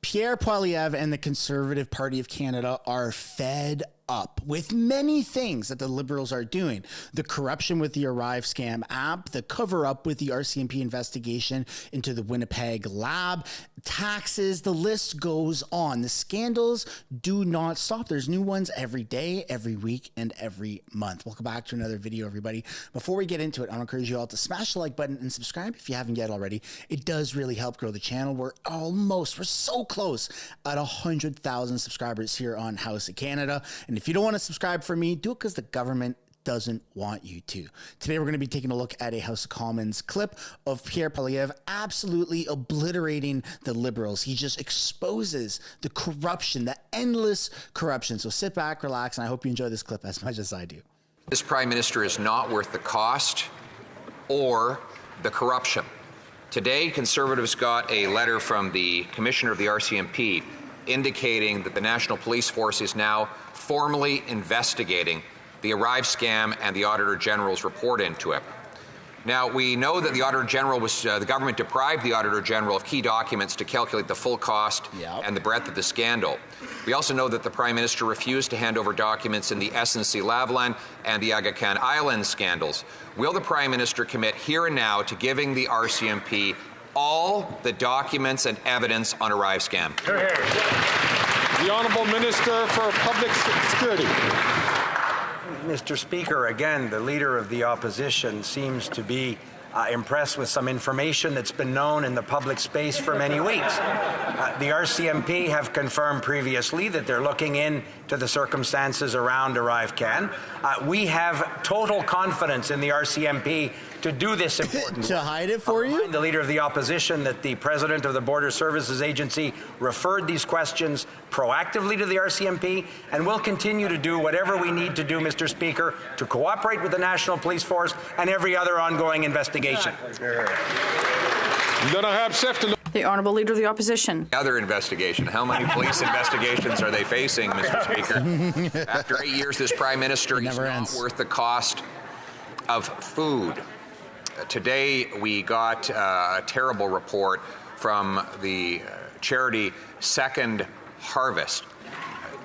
Pierre Poilievre and the Conservative Party of Canada are fed up with many things that the Liberals are doing. The corruption with the Arrive scam app, the cover up with the RCMP investigation into the Winnipeg lab, taxes, the list goes on. The scandals do not stop. There's new ones every day, every week, and every month. Welcome back to another video, everybody. Before we get into it, I want to encourage you all to smash the like button and subscribe if you haven't yet already. It does really help grow the channel. We're so close at 100,000 subscribers here on House of Canada. And if you don't want to subscribe for me, do it because the government doesn't want you to. Today, we're going to be taking a look at a House of Commons clip of Pierre Poilievre absolutely obliterating the Liberals. He just exposes the corruption, the endless corruption. So sit back, relax, and I hope you enjoy this clip as much as I do. This Prime Minister is not worth the cost or the corruption. Today, Conservatives got a letter from the Commissioner of the RCMP indicating that the National Police Force is now formally investigating the Arrive scam and the Auditor General's report into it. Now, we know that the Auditor General was, the government deprived the Auditor General of key documents to calculate the full cost and the breadth of the scandal. We also know that the Prime Minister refused to hand over documents in the SNC-Lavalin and the Aga Khan Island scandals. Will the Prime Minister commit here and now to giving the RCMP all the documents and evidence on Arrive scam? The Honourable Minister for Public Security. Mr. Speaker, again, the Leader of the Opposition seems to be impressed with some information that's been known in the public space for many weeks. The RCMP have confirmed previously that they're looking into the circumstances around Arrive Can. We have total confidence in the RCMP to do this important to hide it for you? The Leader of the Opposition that the President of the Border Services Agency referred these questions proactively to the RCMP, and we'll continue to do whatever we need to do, Mr. Speaker, to cooperate with the National Police Force and every other ongoing investigation. The Honourable Leader of the Opposition. Other investigation. How many police investigations are they facing, Mr. Speaker? After 8 years, this Prime Minister is not worth the cost of food. Today, we got a terrible report from the charity Second Harvest,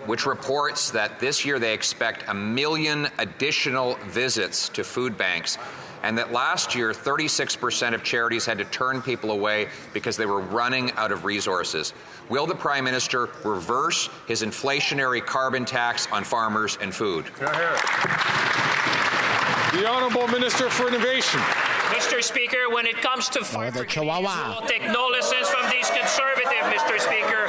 which reports that this year they expect 1 million additional visits to food banks, and that last year 36% of charities had to turn people away because they were running out of resources. Will the Prime Minister reverse his inflationary carbon tax on farmers and food? The Honourable Minister for Innovation. Mr. Speaker, when it comes to fight for Canadians, we will take no lessons from these conservatives, Mr. Speaker.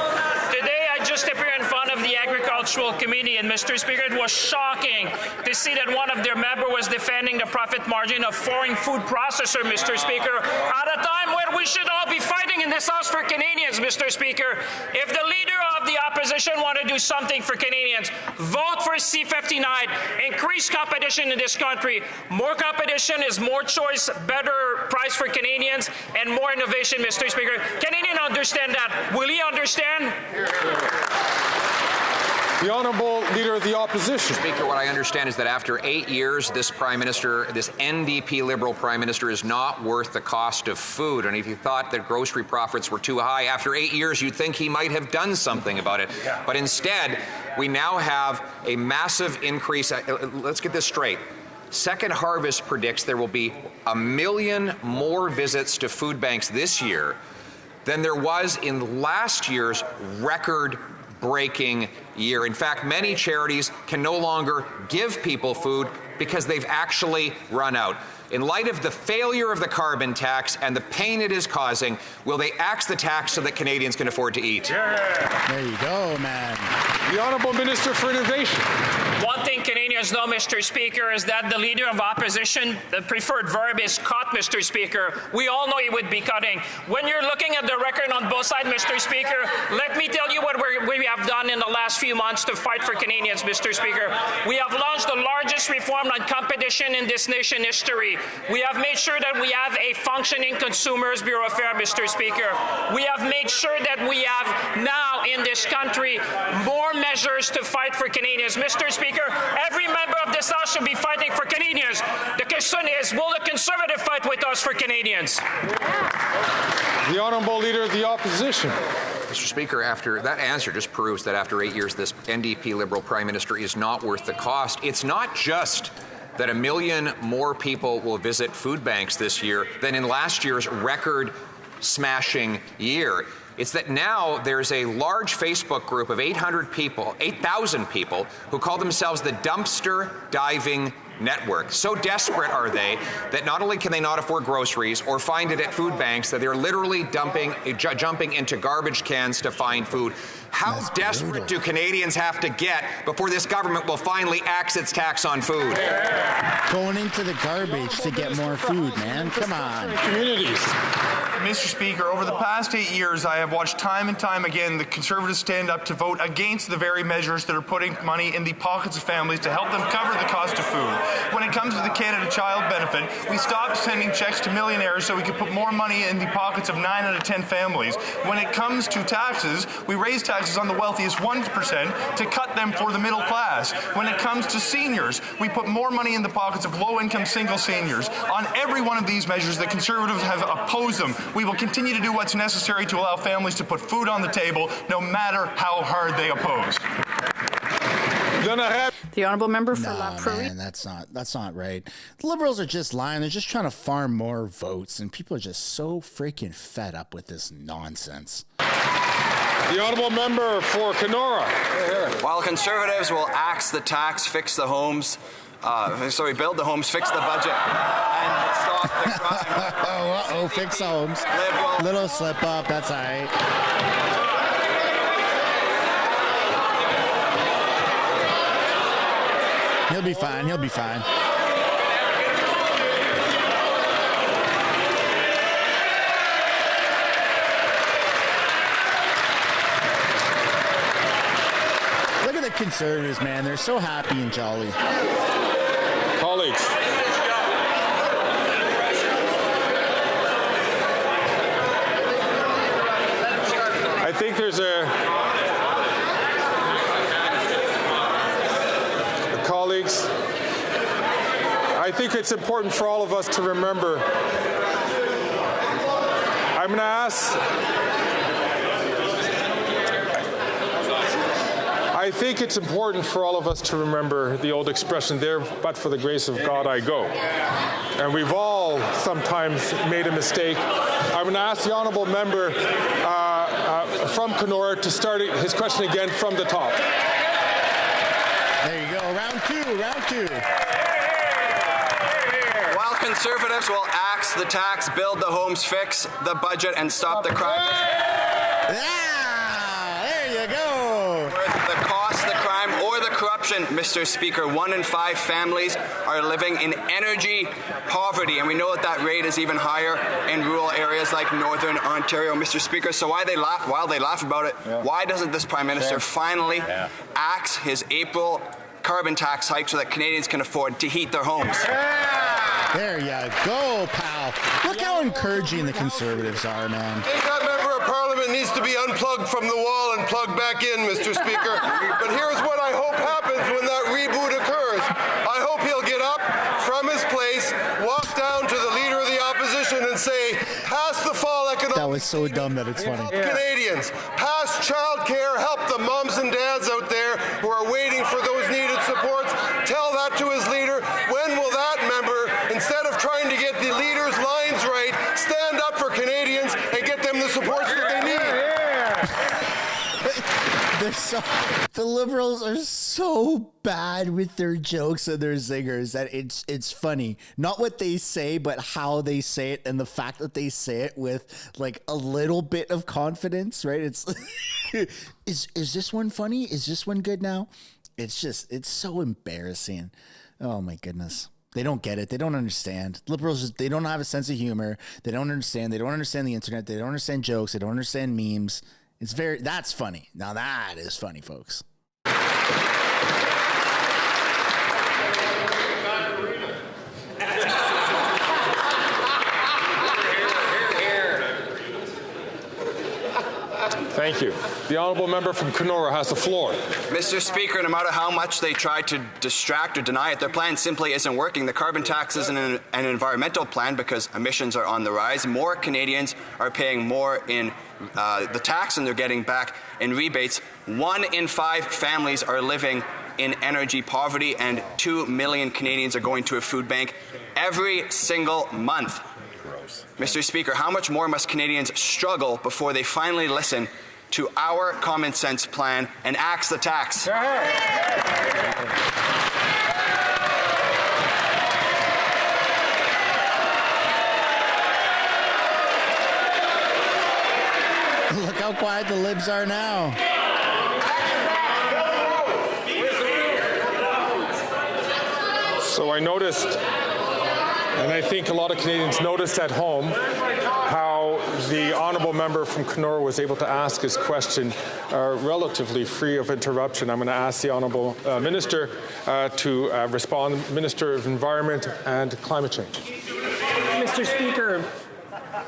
Today, I just appeared in front of the Agricultural Committee, and Mr. Speaker, it was shocking to see that one of their members was defending the profit margin of foreign food processor, Mr. Speaker, at a time when we should all be fighting in this House for Canadians, Mr. Speaker. If the Leader of the Opposition want to do something for Canadians, vote for C-59, increase competition in this country. More competition is more choice, better price for Canadians, and more innovation, Mr. Speaker. Canadians understand that. Will he understand? The Honourable Leader of the Opposition. Speaker, what I understand is that after 8 years, this Prime Minister, this NDP Liberal Prime Minister, is not worth the cost of food. And if you thought that grocery profits were too high, after 8 years, you'd think he might have done something about it. But instead, we now have a massive increase. Let's get this straight. Second Harvest predicts there will be 1 million more visits to food banks this year than there was in last year's record-breaking year. In fact, many charities can no longer give people food because they've actually run out. In light of the failure of the carbon tax and the pain it is causing, will they axe the tax so that Canadians can afford to eat? There you go, man. The Honourable Minister for Innovation. One thing Canadians know, Mr. Speaker, is that the Leader of Opposition, the preferred verb is cut, Mr. Speaker. We all know he would be cutting. When you're looking at the record on both sides, Mr. Speaker, let me tell you what we have done in the last few months to fight for Canadians, Mr. Speaker. We have launched the largest reform on competition in this nation history. We have made sure that we have a functioning Consumers Bureau Fair, Mr. Speaker. We have made sure that we have now in this country more measures to fight for Canadians. Mr. Speaker, every member of this House should be fighting for Canadians. The question is, will the Conservative fight with us euros for Canadians. The Honourable Leader of the Opposition. Mr. Speaker, after that answer just proves that after 8 years, this NDP Liberal Prime Minister is not worth the cost. It's not just that 1 million more people will visit food banks this year than in last year's record-smashing year. It's that now there's a large Facebook group of 800 people, 8,000 people, who call themselves the Dumpster Diving Network. So desperate are they that not only can they not afford groceries or find it at food banks, that they're literally jumping into garbage cans to find food. How desperate do Canadians have to get before this government will finally axe its tax on food? Going into the garbage to get more food, man. Come on. Communities. Mr. Speaker, over the past 8 years, I have watched time and time again the Conservatives stand up to vote against the very measures that are putting money in the pockets of families to help them cover the cost of food. When it comes to the Canada Child Benefit, we stopped sending checks to millionaires so we could put more money in the pockets of 9 out of 10 families. When it comes to taxes, we raised taxes on the wealthiest 1% to cut them for the middle class. When it comes to seniors, we put more money in the pockets of low-income single seniors. On every one of these measures, the Conservatives have opposed them. We will continue to do what's necessary to allow families to put food on the table, no matter how hard they oppose. The honourable member for La Prairie. Man, that's not right. The Liberals are just lying. They're just trying to farm more votes, and people are just so freaking fed up with this nonsense. The Honourable Member for Kenora. While Conservatives will axe the tax, fix the homes, build the homes, fix the budget, and stop the crime. Fix homes. Little slip up, that's all right. He'll be fine, he'll be fine. Look at the Conservatives, man. They're so happy and jolly. Colleagues. I think there's colleagues, I think it's important for all of us to remember. I'm going to ask, I think it's important for all of us to remember the old expression, there, but for the grace of God I go. And we've all sometimes made a mistake. I'm going to ask the honourable member from Kenora to start his question again from the top. There you go, round two. While Conservatives will axe the tax, build the homes, fix the budget, and stop the crime. There you go. The cost, the crime, or the corruption, Mr. Speaker, 1 in 5 families are living in energy poverty, and we know that rate is even higher in rural areas like Northern Ontario, Mr. Speaker. So while they laugh about it, why doesn't this Prime Minister finally axe his April carbon tax hike so that Canadians can afford to heat their homes? There you go, pal. Look how encouraging the Conservatives are, man. I think that member of Parliament needs to be unplugged from the wall and plugged back in, Mr. Speaker. But here's what I hope happens when that reboot occurs. I hope he'll get up from his place, walk down to the Leader of the Opposition and say, pass the fall economic... That was so dumb that it's funny. Help Canadians. Pass child care. Help the moms and dads out there who are waiting for those needed supports. Tell that to his leader. When will that member, instead of trying to get the leader's lines right, stand up for Canadians and get them the supports that they need? The Liberals are so bad with their jokes and their zingers that it's funny. Not what they say, but how they say it, and the fact that they say it with like a little bit of confidence, right? It's is this one funny? Is this one good now? It's so embarrassing. Oh my goodness. They don't get it. They don't understand. Liberals, they don't have a sense of humor. They don't understand. They don't understand the internet. They don't understand jokes. They don't understand memes. That's funny. Now that is funny, folks. Thank you. The honourable member from Kenora has the floor. Mr. Speaker, no matter how much they try to distract or deny it, their plan simply isn't working. The carbon tax isn't an environmental plan because emissions are on the rise. More Canadians are paying more in the tax than they're getting back in rebates. 1 in 5 families are living in energy poverty, and 2 million Canadians are going to a food bank every single month. Mr. Speaker, how much more must Canadians struggle before they finally listen to our common sense plan and axe the tax? Look how quiet the libs are now. So I noticed, and I think a lot of Canadians noticed at home, how the honourable member from Kenora was able to ask his question relatively free of interruption. I'm going to ask the honourable minister to respond, Minister of Environment and Climate Change. Mr. Speaker,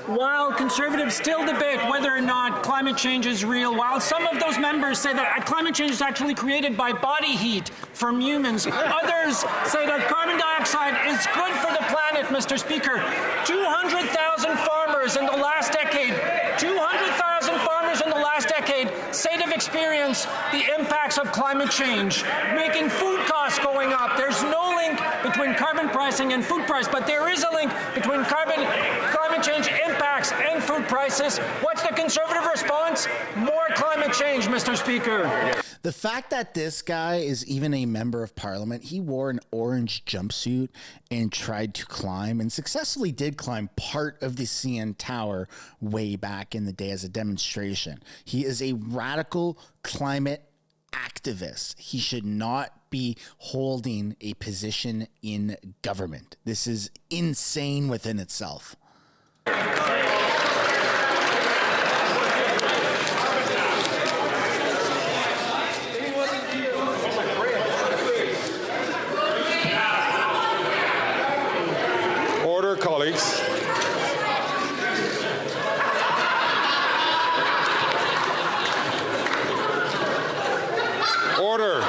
while Conservatives still debate whether or not climate change is real, while some of those members say that climate change is actually created by body heat from humans, others say that carbon dioxide is good for the planet, Mr. Speaker. 200,000 farmers in the last decade, 200,000 farmers in the last decade say they've experienced the impacts of climate change, making food costs going up. There's no link between carbon pricing and food price, but there is a link between climate change impacts and food prices. What's the Conservative response? More climate change, Mr. Speaker. The fact that this guy is even a member of parliament, he wore an orange jumpsuit and tried to climb and successfully did climb part of the CN Tower way back in the day as a demonstration. He is a radical climate activist. He should not be holding a position in government. This is insane within itself. Order, colleagues. Order.